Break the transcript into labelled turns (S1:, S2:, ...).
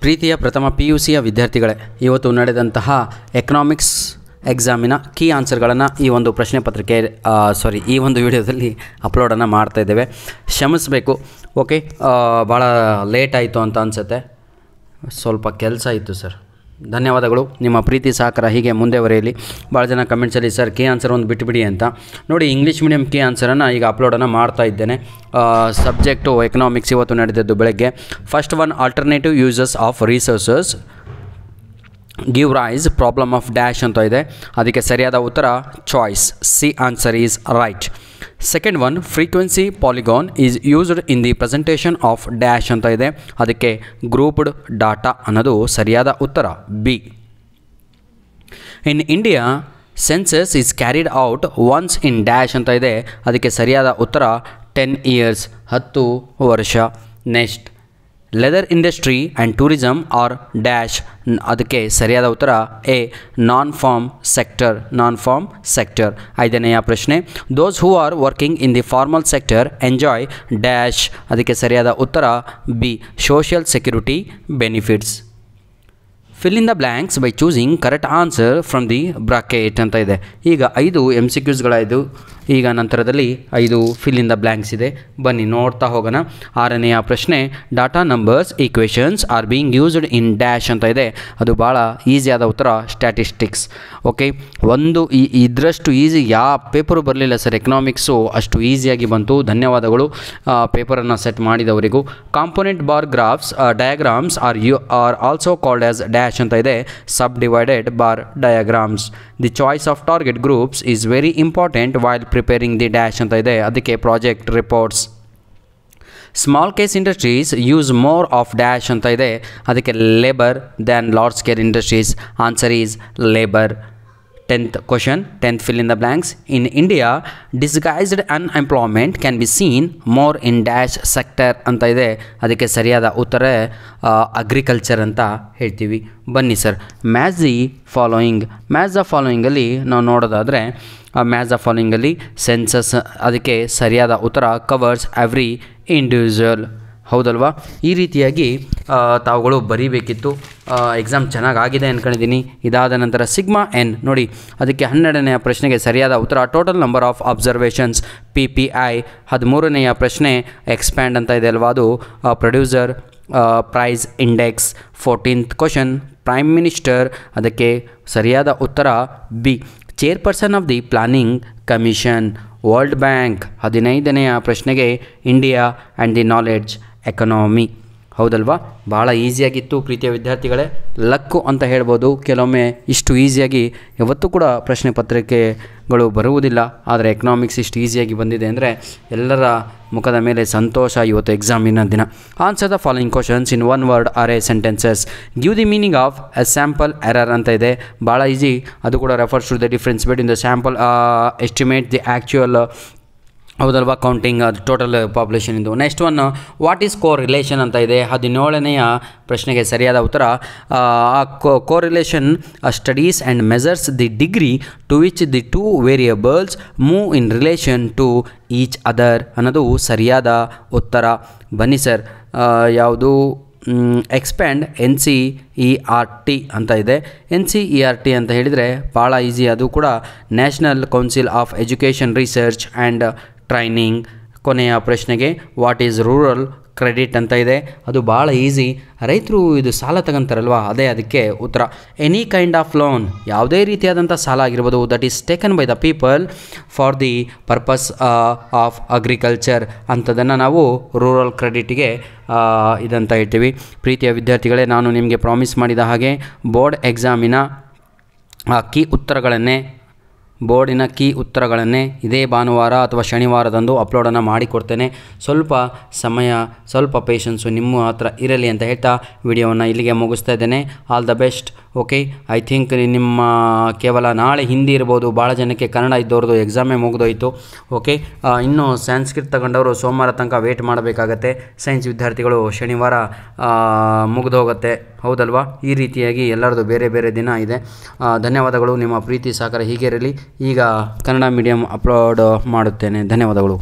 S1: ಪ್ರೀತಿಯ ಪ್ರಥಮ PUCಯ ವಿದ್ಯಾರ್ಥಿಗಳೇ, ಇವತ್ತು ನಡೆದಂತಹ ಎಕನಾಮಿಕ್ಸ್ ಎಕ್ಸಾಮಿನ ಕೀ ಆನ್ಸರ್ಗಳನ್ನು ಈ ಒಂದು ಪ್ರಶ್ನೆ ಪತ್ರಿಕೆ ಈ ಒಂದು ವಿಡಿಯೋದಲ್ಲಿ ಅಪ್ಲೋಡನ್ನು ಮಾಡ್ತಾ ಇದ್ದೇವೆ. ಕ್ಷಮಿಸಬೇಕು. ಓಕೆ, ಭಾಳ ಲೇಟ್ ಆಯಿತು ಅಂತ ಅನಿಸುತ್ತೆ, ಸ್ವಲ್ಪ ಕೆಲಸ ಇತ್ತು ಸರ್. ಧನ್ಯವಾದಗಳು. ನಿಮ್ಮ ಪ್ರೀತಿ ಸಹಕಾರ ಹೀಗೆ ಮುಂದೆವರೆಯಲಿ. ಭಾಳ ಜನ ಕಮೆಂಟ್ಸಲ್ಲಿ ಸರ್ ಕೀ ಆನ್ಸರ್ ಒಂದು ಬಿಟ್ಟುಬಿಡಿ ಅಂತ. ನೋಡಿ, ಇಂಗ್ಲೀಷ್ ಮೀಡಿಯಂ ಕೀ ಆನ್ಸರನ್ನು ಈಗ ಅಪ್ಲೋಡನ್ನು ಮಾಡ್ತಾ ಇದ್ದೇನೆ. ಸಬ್ಜೆಕ್ಟು ಎಕನಾಮಿಕ್ಸ್ ಇವತ್ತು ನಡೆದಿದ್ದು ಬೆಳಗ್ಗೆ. First one, alternative uses of resources give rise problem of dash ಅಂತ ಇದೆ. ಅದಕ್ಕೆ ಸರಿಯಾದ ಉತ್ತರ choice C answer is right. Second one, frequency polygon is used in the presentation of dash ಅಂತ ಇದೆ. ಅದಕ್ಕೆ ಗ್ರೂಪ್ಡ್ ಡಾಟಾ ಅನ್ನೋದು ಸರಿಯಾದ ಉತ್ತರ B. In India census is carried out once in dash ಅಂತ ಇದೆ. ಅದಕ್ಕೆ ಸರಿಯಾದ ಉತ್ತರ 10 years 10 ವರ್ಷ. Next, leather industry and tourism are dash. ಅದಕ್ಕೆ ಸರಿಯಾದ ಉತ್ತರ ಎ ನಾನ್ ಫಾರ್ಮ್ ಸೆಕ್ಟರ್. ಐದನೆಯ ಪ್ರಶ್ನೆ, those who are working in the formal sector enjoy dash. ಅದಕ್ಕೆ ಸರಿಯಾದ ಉತ್ತರ B social security benefits. Fill in the blanks by choosing correct answer from the bracket ಅಂತ ಇದೆ. ಈಗ 5 MCQsಗಳಾಯಿತು. ಈಗ ನಂತರದಲ್ಲಿ 5 ಫಿಲ್ ಇನ್ ದ ಬ್ಲ್ಯಾಂಕ್ಸ್ ಇದೆ. ಬನ್ನಿ ನೋಡ್ತಾ ಹೋಗೋಣ. 6ನೆಯ ಪ್ರಶ್ನೆ, data numbers equations are being used in dash ಅಂತ ಇದೆ. ಅದು ಭಾಳ ಈಸಿಯಾದ ಉತ್ತರ ಸ್ಟ್ಯಾಟಿಸ್ಟಿಕ್ಸ್. ಓಕೆ, ಇದರಷ್ಟು ಈಸಿ ಯಾವ ಪೇಪರು ಬರಲಿಲ್ಲ ಸರ್. ಎಕನಾಮಿಕ್ಸು ಅಷ್ಟು ಈಸಿಯಾಗಿ ಬಂತು. ಧನ್ಯವಾದಗಳು ಪೇಪರನ್ನು ಸೆಟ್ ಮಾಡಿದವರಿಗೂ. Component bar graphs diagrams are also called as dash ಅಂತ ಇದೆ. Sub divided bar diagrams. The choice of target groups is very important while preparing the dash ಅಂತ ಇದೆ. ಅದಕ್ಕೆ ಪ್ರಾಜೆಕ್ಟ್ ರಿಪೋರ್ಟ್ಸ್. ಸ್ಮಾಲ್ ಕೇಸ್ industries use more of dash ಅಂತ ಇದೆ. ಅದಕ್ಕೆ labour than large scale industries. Answer is labour. 10th question, 10th fill in the blanks. In India, disguised unemployment can be seen more in dash sector ಅಂತ ಇದೆ. ಅದಕ್ಕೆ ಸರಿಯಾದ ಉತ್ತರ agriculture ಅಂತ ಹೇಳ್ತೀವಿ. ಬನ್ನಿ ಸರ್, ಮ್ಯಾಚ್ ದ ಫಾಲೋಯಿಂಗಲ್ಲಿ ನಾವು ನೋಡೋದಾದರೆ ಮ್ಯಾಚ್ ದ ಫಾಲೋಯಿಂಗಲ್ಲಿ ಸೆನ್ಸಸ್, ಅದಕ್ಕೆ ಸರಿಯಾದ ಉತ್ತರ ಕವರ್ಸ್ ಎವ್ರಿ ಇಂಡಿವಿಜುವಲ್. ಹೌದಲ್ವಾ? ಈ ರೀತಿಯಾಗಿ ತಾವುಗಳು ಬರೀಬೇಕಿತ್ತು. ಎಕ್ಸಾಮ್ ಚೆನ್ನಾಗಾಗಿದೆ ಅಂದ್ಕೊಂಡಿದ್ದೀನಿ. ಇದಾದ ನಂತರ ಸಿಗ್ಮಾ ಎನ್ ನೋಡಿ, ಅದಕ್ಕೆ 12ನೆಯ ಪ್ರಶ್ನೆಗೆ ಸರಿಯಾದ ಉತ್ತರ total number of observations PPI. 13ನೆಯ ಪ್ರಶ್ನೆ ಎಕ್ಸ್ಪ್ಯಾಂಡ್ ಅಂತ ಇದೆ ಅಲ್ವಾ, ಅದು producer price index. 14th question, prime minister. ಅದಕ್ಕೆ ಸರಿಯಾದ ಉತ್ತರ B chairperson of the Planning Commission. World Bank. 15ನೆಯ ಪ್ರಶ್ನೆಗೆ India and the knowledge economy. ಹೌದಲ್ವಾ? ಭಾಳ ಈಸಿಯಾಗಿತ್ತು ಪ್ರೀತಿಯ ವಿದ್ಯಾರ್ಥಿಗಳೇ. ಲಕ್ಕು ಅಂತ ಹೇಳ್ಬೋದು. ಕೆಲವೊಮ್ಮೆ ಇಷ್ಟು ಈಸಿಯಾಗಿ ಯಾವತ್ತೂ ಕೂಡ ಪ್ರಶ್ನೆ ಪತ್ರಿಕೆಗಳು ಬರುವುದಿಲ್ಲ. ಆದರೆ ಎಕನಾಮಿಕ್ಸ್ ಇಷ್ಟು ಈಸಿಯಾಗಿ ಬಂದಿದೆ ಅಂದರೆ ಎಲ್ಲರ ಮುಖದ ಮೇಲೆ ಸಂತೋಷ ಇವತ್ತು ಎಕ್ಸಾಮಿನ ದಿನ. Answer the following questions in 1 word array sentences. Give the meaning of a sample error ಅಂತ ಇದೆ. ಭಾಳ ಈಸಿ. ಅದು ಕೂಡ refers to the difference between the sample estimate the actual. ಹೌದಲ್ವಾ? ಕೌಂಟಿಂಗ್ ಅದು ಟೋಟಲ್ ಪಾಪ್ಯುಲೇಷನ್ ಇದು. Next one, what is correlation ಅಂತ ಇದೆ. 17ನೆಯ ಪ್ರಶ್ನೆಗೆ ಸರಿಯಾದ ಉತ್ತರ correlation studies and measures the degree to which the 2 variables move in relation to each other ಅನ್ನೋದು ಸರಿಯಾದ ಉತ್ತರ. ಬನ್ನಿ ಸರ್, ಯಾವುದು ಎಕ್ಸ್ಪ್ಯಾಂಡ್ NCERT ಅಂತ ಇದೆ. NCERT ಅಂತ ಹೇಳಿದರೆ ಭಾಳ ಈಸಿ. ಅದು ಕೂಡ national council of education research and training. ಕೊನೆಯ ಪ್ರಶ್ನೆಗೆ ವಾಟ್ ಈಸ್ ರೂರಲ್ ಕ್ರೆಡಿಟ್ ಅಂತ ಇದೆ. ಅದು ಭಾಳ ಈಸಿ. ರೈತರು ಇದು ಸಾಲ ತಗೊಂತಾರಲ್ವ, ಅದೇ ಅದಕ್ಕೆ ಉತ್ತರ. ಎನಿ ಕೈಂಡ್ ಆಫ್ ಲೋನ್, ಯಾವುದೇ ರೀತಿಯಾದಂಥ ಸಾಲ ಆಗಿರ್ಬೋದು, that is taken by the people for the purpose of agriculture ಅಂಥದ್ದನ್ನು ನಾವು ರೂರಲ್ ಕ್ರೆಡಿಟ್ಗೆ ಇದಂತ ಹೇಳ್ತೀವಿ. ಪ್ರೀತಿಯ ವಿದ್ಯಾರ್ಥಿಗಳೇ, ನಾನು ನಿಮಗೆ ಪ್ರಾಮಿಸ್ ಮಾಡಿದ ಹಾಗೆ ಬೋರ್ಡ್ ಎಕ್ಸಾಮಿನ ಬೋರ್ಡಿನ ಕೀ ಉತ್ತರಗಳನ್ನೇ ಇದೇ ಭಾನುವಾರ ಅಥವಾ ಶನಿವಾರದಂದು ಅಪ್ಲೋಡನ್ನು ಮಾಡಿಕೊಡ್ತೇನೆ. ಸ್ವಲ್ಪ ಸಮಯ, ಸ್ವಲ್ಪ ಪೇಷನ್ಸು ನಿಮ್ಮ ಹತ್ರ ಇರಲಿ ಅಂತ ಹೇಳ್ತಾ ವಿಡಿಯೋವನ್ನು ಇಲ್ಲಿಗೆ ಮುಗಿಸ್ತಾ ಇದ್ದೇನೆ. All the best. Okay, I think ನಿಮ್ಮ ಕೇವಲ ನಾಳೆ ಹಿಂದಿ ಇರ್ಬೋದು. ಭಾಳ ಜನಕ್ಕೆ ಕನ್ನಡ ಇದ್ದವ್ರದ್ದು ಎಕ್ಸಾಮೇ ಮುಗಿದೋಯ್ತು. ಓಕೆ, ಇನ್ನೂ ಸಂಸ್ಕೃತ ತಗೊಂಡವರು ಸೋಮವಾರ ತನಕ ವೇಟ್ ಮಾಡಬೇಕಾಗತ್ತೆ. ಸೈನ್ಸ್ ವಿದ್ಯಾರ್ಥಿಗಳು ಶನಿವಾರ ಮುಗಿದೋಗುತ್ತೆ. ಹೌದಲ್ವಾ? ಈ ರೀತಿಯಾಗಿ ಎಲ್ಲರದು ಬೇರೆ ಬೇರೆ ದಿನ ಇದೆ. ಧನ್ಯವಾದಗಳು. ನಿಮ್ಮ ಪ್ರೀತಿ ಸಹಕಾರ ಹೀಗೆ ಇರಲಿ. ಈಗ ಕನ್ನಡ ಮೀಡಿಯಂ ಅಪ್ಲೋಡ್ ಮಾಡುತ್ತೇನೆ. ಧನ್ಯವಾದಗಳು.